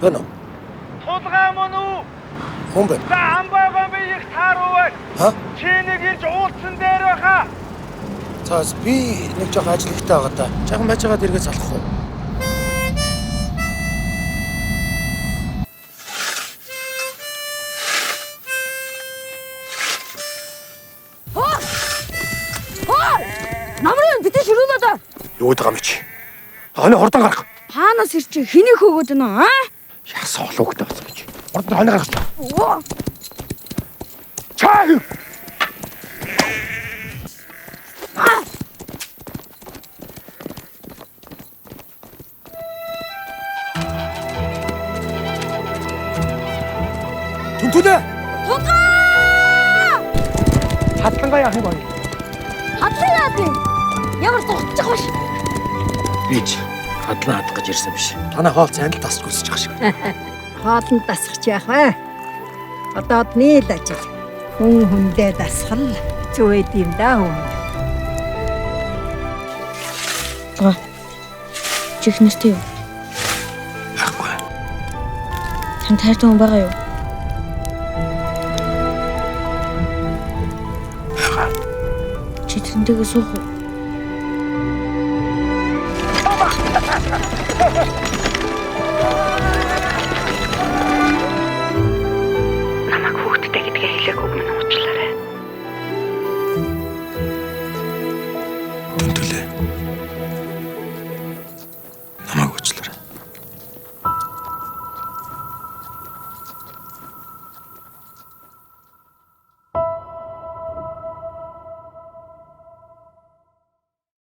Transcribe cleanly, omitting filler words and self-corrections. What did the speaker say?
байна уу? Тулгай мөн үү? Хүн байна. За амбайгаа би их тааруу байна. Ха? Чи нэг ирж уулцсан дээр байхаа. За би нэг жоох ажил ихтэй байгаа да. Чахан байж байгаад эргээ залах уу? Намрын битэн ширүүлээд. Юу гэдэг юм чи? Хонь хордон гарах. Хаанаас ирч хэнийг хөөгөөд байна аа? Яс олоогтой болсон гэж. Хордон хонь гарах. Оо. Чаа! Түнтүнэ! Тулгаа! Хатлангаа яах юм бэ? Хадлаа яа би? Ямар зогтчих биш. Би ч хадлан хадах гэж ирсэн биш. Танай хоол цайнд л тасч гүйсэж байгаа шиг. Хоолнд дасгах яах вэ? Одоо одны л ажил. Хүн хүндээ дасгал зүйд юм да хүн. Чих нэртэй юу? Ахгүй. Тань таартай хүн байгаа юу? Бага. Чи тэрнтэйгээ суух уу? Намайг хүүхдтэй гэдгээ хэлээгүй минь уучлаарай. Түнтүлээ.